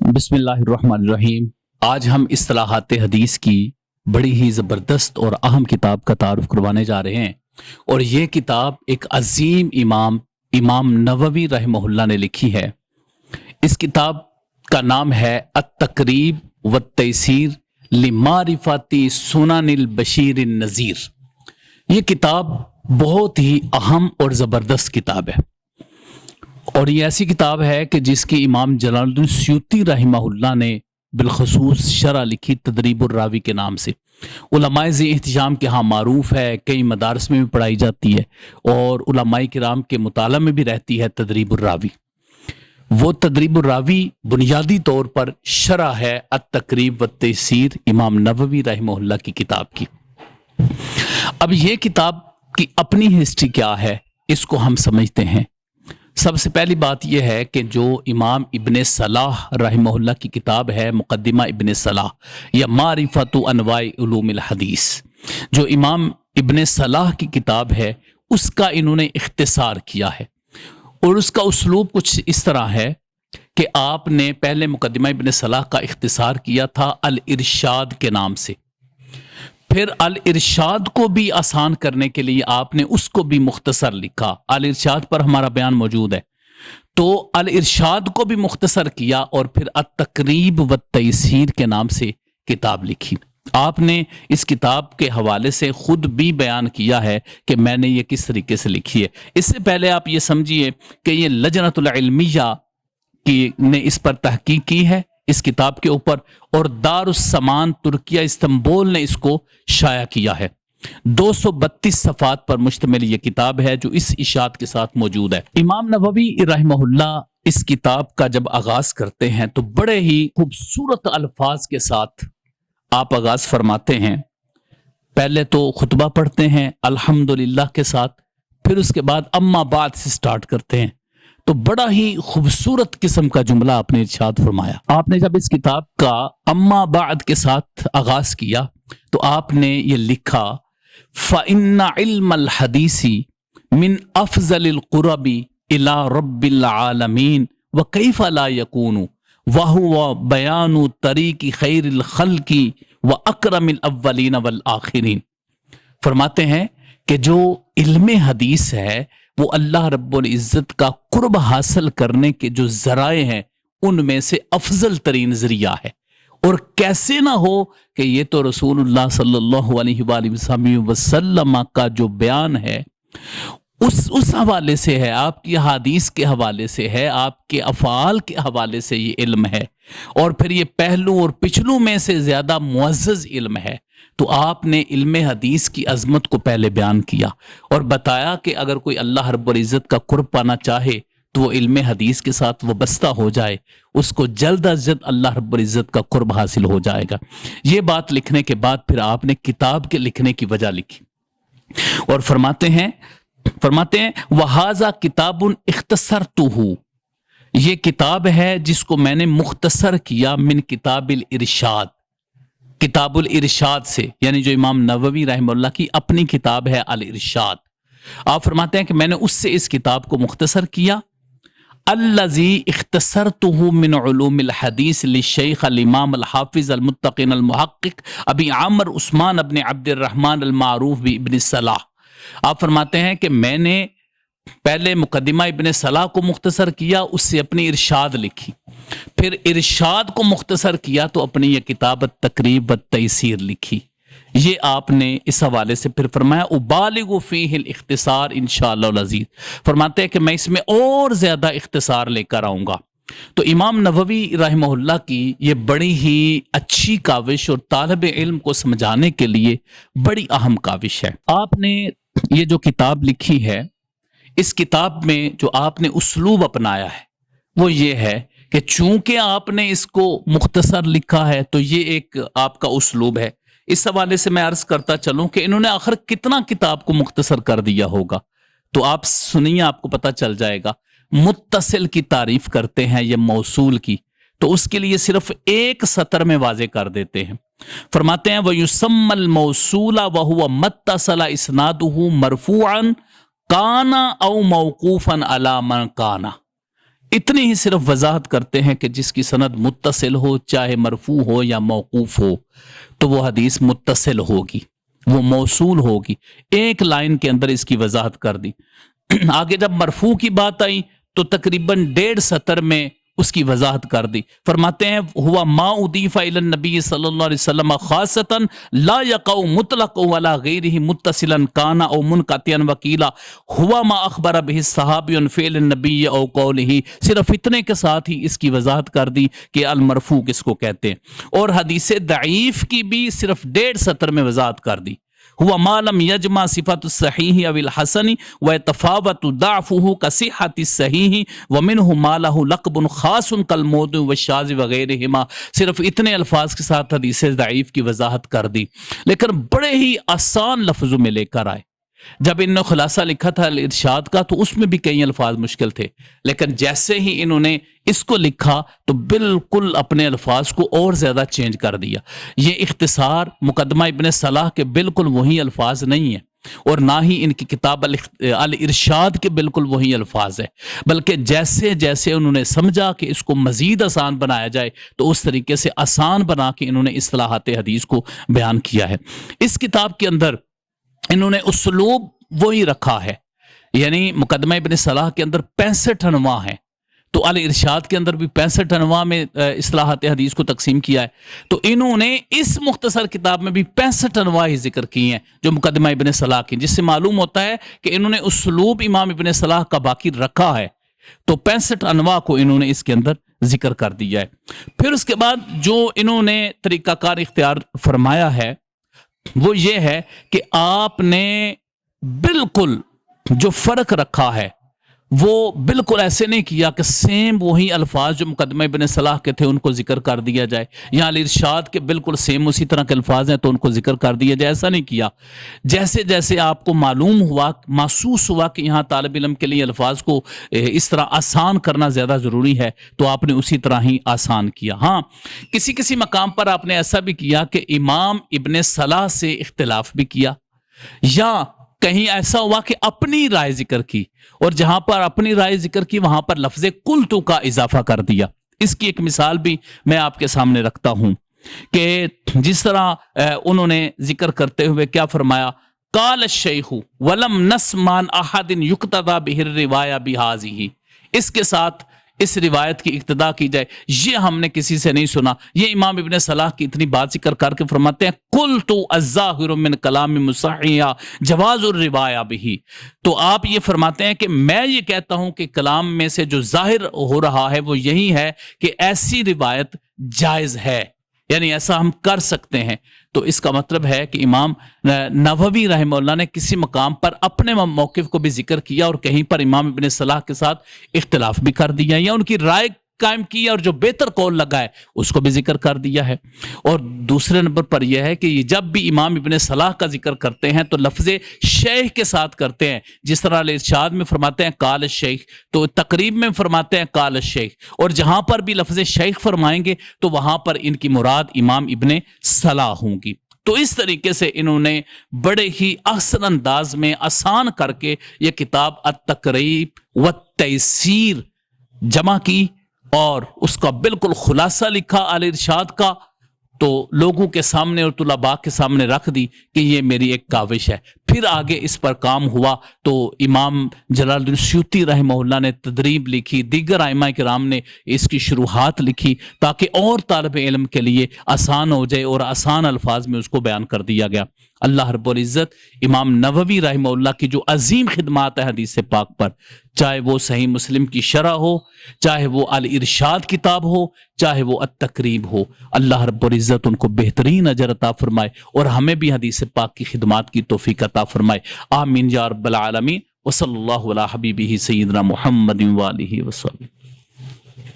बिस्मिल्लाहिर्रहमानिर्रहीम। आज हम इस्तिलाहात हदीस की बड़ी ही ज़बरदस्त और अहम किताब का तारुफ करवाने जा रहे हैं। और ये किताब एक अजीम इमाम इमाम नववी रहमहुल्लाह ने लिखी है। इस किताब का नाम है अत-तक़रीब व तयसीर लिमारिफाती सुननिल बशीर नज़ीर। ये किताब बहुत ही अहम और ज़बरदस्त किताब है और ये ऐसी किताब है कि जिसकी इमाम जलालुद्दीन सयूती रहमहुल्लाह ने बिलखसूस शरह लिखी तदरीबुर रावी के नाम से। उलमाए ज़ी इह्तिशाम के यहाँ मारूफ है, कई मदारस में भी पढ़ाई जाती है और उलमाए किराम के मुताला में भी रहती है तदरीबुर रावी। वो तदरीबुर रावी बुनियादी तौर पर शरह है अत-तक़रीब व तयसीर इमाम नववी रहमहुल्लाह की किताब की। अब ये किताब की अपनी हिस्ट्री क्या है, इसको हम समझते हैं। सबसे पहली बात यह है कि जो इमाम इब्ने सलाह रहमहुल्लाह की किताब है मुक़द्दिमा इब्ने सलाह या मारिफतु अनवाइ उलूमिल हदीस, जो इमाम इब्ने सलाह की किताब है उसका इन्होंने इख्तिसार किया है। और उसका उसलूब कुछ इस तरह है कि आपने पहले मुक़द्दिमा इब्ने सलाह का इख्तिसार किया था अल इरशाद के नाम से, फिर अल इरशाद को भी आसान करने के लिए आपने उसको भी मुख्तसर लिखा। अल इरशाद पर हमारा बयान मौजूद है, तो अल इरशाद को भी मुख्तसर किया और फिर अत-तक़रीब व तयसीर के नाम से किताब लिखी। आपने इस किताब के हवाले से खुद भी बयान किया है कि मैंने ये किस तरीके से लिखी है। इससे पहले आप ये समझिए कि ये लजनतुल इल्मिया की ने इस पर तहकीक की है इस किताब के ऊपर, और दारुस्समान तुर्किया इस्तांबुल ने इसको शाया किया है। 232 सफ़ात पर मुश्तमिल ये किताब है जो इस इशात के साथ मौजूद है। इमाम नववी रहमहुल्लाह इस किताब का जब आगाज करते हैं तो बड़े ही खूबसूरत अल्फाज के साथ आप आगाज फरमाते हैं। पहले तो खुतबा पढ़ते हैं अल्हम्दुलिल्लाह के साथ, फिर उसके बाद अम्मा बाद से स्टार्ट करते हैं। तो बड़ा ही खूबसूरत किस्म का जुमला आपने इरशाद फरमाया। आपने जब इस किताब का अम्मा बाद के साथ आगाज किया तो आपने ये लिखा फ़इन्ना इल्मल हदीसी मिन अफ़ज़लिल क़ुरबी इला रब्बिल आलमीन व कैफ़ ला यकूनु व हुवा बयानु तरीक़ि खैरिल ख़ल्क़ि व अकरमिल अव्वलीन वल आखिरीन। फरमाते हैं कि जो इल्म हदीस है वो अल्लाह रब्बुल इज़्ज़त का कुर्ब हासिल करने के जो ज़राए हैं उनमें से अफजल तरीन ज़रिया है। और कैसे ना हो कि ये तो रसूलुल्लाह सल्लल्लाहु अलैहि वसल्लम का जो बयान है उस हवाले से है, आपकी हदीस के हवाले से है, आपके अफ़ाल के हवाले से ये इल्म है, और फिर ये पहलू और पिछलू में से ज़्यादा मुअज़्ज़ज़ इल्म है। तो आपने इल्म हदीस की अजमत को पहले बयान किया और बताया कि अगर कोई अल्लाह रब्बुल इज़्ज़त का कुर्ब पाना चाहे तो वो इल्म हदीस के साथ वाबस्ता हो जाए, उसको जल्द अज जल्द अल्लाह रब्बुल इज़्ज़त का कुर्ब हासिल हो जाएगा। ये बात लिखने के बाद फिर आपने किताब के लिखने की वजह लिखी और फरमाते हैं वहाज़ा किताबुन इख्तसरतुहु, ये किताब है जिसको मैंने मुख्तसर किया मिन किताबिल इरशाद, किताबुल इरशाद से, यानी जो इमाम नववी रहमहुल्लाह की अपनी किताब है अल इरशाद। आप फरमाते हैं कि मैंने उससे इस किताब को मुख्तसर किया। अल्लज़ी इख्तसरतुहु मिन उलूमिल हदीस लिशेख अल इमाम अल हाफिज अल मुत्तक़िन अल मुहक्किक अबी आमिर उस्मान इब्न अब्दुर रहमान अल मारूफ बि इब्न सलाह। आप फरमाते हैं कि मैंने पहले मुकद्दिमा इब्ने सलाह को मुख्तसर किया, उससे अपनी इरशाद लिखी, फिर इरशाद को मुख्तसर किया तो अपनी ये किताब तक़रीब व तयसीर लिखी। ये आपने इस हवाले से फिर फरमाया उबालिगु फीहिल इख्तिसार इंशाअल्लाह अज़ीज़। फरमाते हैं कि मैं इसमें और ज़्यादा इख्तिसार लेकर आऊँगा। तो इमाम नववी रहमहुल्लाह की ये बड़ी ही अच्छी काविश और तालिब इल्म को समझाने के लिए बड़ी अहम काविश है। आपने ये जो किताब लिखी है, इस किताब में जो आपने उसलूब अपनाया है वो ये है कि चूंकि आपने इसको मुख्तसर लिखा है तो ये एक आपका उसलूब है। इस हवाले से मैं अर्ज करता चलूं कि इन्होंने आखिर कितना किताब को मुख्तसर कर दिया होगा, तो आप सुनिए, आपको पता चल जाएगा। मुत्तसिल की तारीफ करते हैं ये मौसूल की, तो उसके लिए सिर्फ एक सतर में वाजे कर देते हैं। फरमाते हैं वयुसम्मल मौसूला वहुवा मत्तसला इस्नादुहु मरफूअन काना औ मौकूफन अला मन काना। اتنی ہی صرف وضاحت کرتے ہیں کہ جس کی سند متصل ہو، چاہے مرفوع ہو یا موقوف ہو، تو وہ حدیث متصل ہوگی، وہ موصول ہوگی۔ ایک لائن کے اندر اس کی وضاحت کر دی۔ آگے جب مرفوع کی بات آئی تو تقریباً 1.5 سطر میں اس کی وضاحت کر دی۔ فرماتے ہیں ہوا ما اضیف الی النبی صلی اللہ علیہ وسلم خاصتا لا یقع مطلق ولا غیرہ متصلا کان او منقطعا وکیلا ہوا ما اخبر به الصحابی عن فعل النبی او قولہ۔ صرف اتنے کے ساتھ ہی اس کی وضاحت کر دی کہ المرفوع کس کو کہتے ہیں، اور حدیث ضعیف کی بھی صرف 1.5 سطر میں وضاحت کر دی۔ ہوا ما لم یجمع صفت الصحیح او الحسن ويتفاوت ضعفه كصحة الصحیح ومنه ما له لقب خاص كالموضوع والشاذ وغیرہما۔ صرف اتنے الفاظ کے ساتھ حدیث ضعیف کی وضاحت کر دی، لیکن بڑے ہی آسان لفظوں میں لے کر آئے۔ جب انہوں نے خلاصہ لکھا تھا الارشاد کا تو اس میں بھی کئی الفاظ مشکل تھے، لیکن جیسے ہی انہوں نے اس کو لکھا تو بالکل اپنے الفاظ کو اور زیادہ چینج کر دیا۔ یہ اختصار مقدمہ ابن صلاح کے بالکل وہی الفاظ نہیں ہیں، اور نہ ہی ان کی کتاب الارشاد کے بالکل وہی الفاظ ہے، بلکہ جیسے جیسے انہوں نے سمجھا کہ اس کو مزید آسان بنایا جائے تو اس طریقے سے آسان بنا کے انہوں نے اصطلاحات حدیث کو بیان کیا ہے۔ اس کتاب کے اندر انہوں نے اسلوب وہی رکھا ہے، یعنی مقدمہ ابن صلاح کے اندر 65 انواع ہیں، تو الارشاد کے اندر بھی 65 انواع میں اصطلاحات حدیث کو تقسیم کیا ہے، تو انہوں نے اس مختصر کتاب میں بھی 65 انواع ہی ذکر کی ہیں جو مقدمہ ابن صلاح کی، جس سے معلوم ہوتا ہے کہ انہوں نے اسلوب امام ابن صلاح کا باقی رکھا ہے، تو 65 انواع کو انہوں نے اس کے اندر ذکر کر دیا ہے۔ پھر اس کے بعد جو انہوں نے طریقہ کار اختیار فرمایا ہے وہ یہ ہے کہ آپ نے بالکل جو فرق رکھا ہے وہ بالکل ایسے نہیں کیا کہ سیم وہی الفاظ جو مقدمہ ابن صلاح کے تھے ان کو ذکر کر دیا جائے، یا الارشاد کے بالکل سیم اسی طرح کے الفاظ ہیں تو ان کو ذکر کر دیا جائے، ایسا نہیں کیا۔ جیسے جیسے آپ کو معلوم ہوا، محسوس ہوا کہ یہاں طالب علم کے لیے الفاظ کو اس طرح آسان کرنا زیادہ ضروری ہے تو آپ نے اسی طرح ہی آسان کیا۔ ہاں، کسی کسی مقام پر آپ نے ایسا بھی کیا کہ امام ابن صلاح سے اختلاف بھی کیا، یا کہیں ایسا ہوا کہ اپنی رائے ذکر کی، اور جہاں پر اپنی رائے ذکر کی وہاں پر لفظ قلتو کا اضافہ کر دیا۔ اس کی ایک مثال بھی میں آپ کے سامنے رکھتا ہوں کہ جس طرح انہوں نے ذکر کرتے ہوئے کیا فرمایا، قال الشیخ ولم نسمع عن احد یقتدی بہ الروایہ بہذہ، اس کے ساتھ اس روایت کی اقتدا کی جائے یہ ہم نے کسی سے نہیں سنا۔ یہ امام ابن صلاح کی اتنی بات ذکر کر کے فرماتے ہیں قلت الظاہر من کلام مصحح جواز الروایہ بہ، تو آپ یہ فرماتے ہیں کہ میں یہ کہتا ہوں کہ کلام میں سے جو ظاہر ہو رہا ہے وہ یہی ہے کہ ایسی روایت جائز ہے، یعنی ایسا ہم کر سکتے ہیں۔ تو اس کا مطلب ہے کہ امام نووی رحمہ اللہ نے کسی مقام پر اپنے موقف کو بھی ذکر کیا اور کہیں پر امام ابن صلاح کے ساتھ اختلاف بھی کر دیا، یا ان کی رائے قائم کیا اور جو بہتر قول لگا ہے اس کو بھی ذکر کر دیا ہے۔ اور دوسرے نمبر پر یہ ہے کہ جب بھی امام ابن صلاح کا ذکر کرتے ہیں تو لفظ شیخ کے ساتھ کرتے ہیں، جس طرح الارشاد میں فرماتے ہیں قال الشیخ، تو تقریب میں فرماتے ہیں قال الشیخ، اور جہاں پر بھی لفظ شیخ فرمائیں گے تو وہاں پر ان کی مراد امام ابن صلاح ہوں گی۔ تو اس طریقے سے انہوں نے بڑے ہی احسن انداز میں آسان کر کے یہ کتاب التقریب والتیسیر جمع کی اور اس کا بالکل خلاصہ لکھا الارشاد کا، تو لوگوں کے سامنے اور طلباء کے سامنے رکھ دی کہ یہ میری ایک کاوش ہے۔ پھر آگے اس پر کام ہوا تو امام جلال الدین سیوطی رحمہ اللہ نے تدریب لکھی، دیگر ائمہ کرام نے اس کی شروحات لکھی تاکہ اور طالب علم کے لیے آسان ہو جائے اور آسان الفاظ میں اس کو بیان کر دیا گیا۔ اللہ رب العزت امام نووی رحمہ اللہ کی جو عظیم خدمات ہے حدیث پاک پر، چاہے وہ صحیح مسلم کی شرح ہو، چاہے وہ الارشاد کتاب ہو، چاہے وہ التقریب ہو، اللہ رب العزت ان کو بہترین اجر عطا فرمائے اور ہمیں بھی حدیث پاک کی خدمات کی توفیق عطا فرمائے، آمین یا رب العالمین۔ وصلی اللہ علی حبیبہ سیدنا محمد وآلہ وسلم۔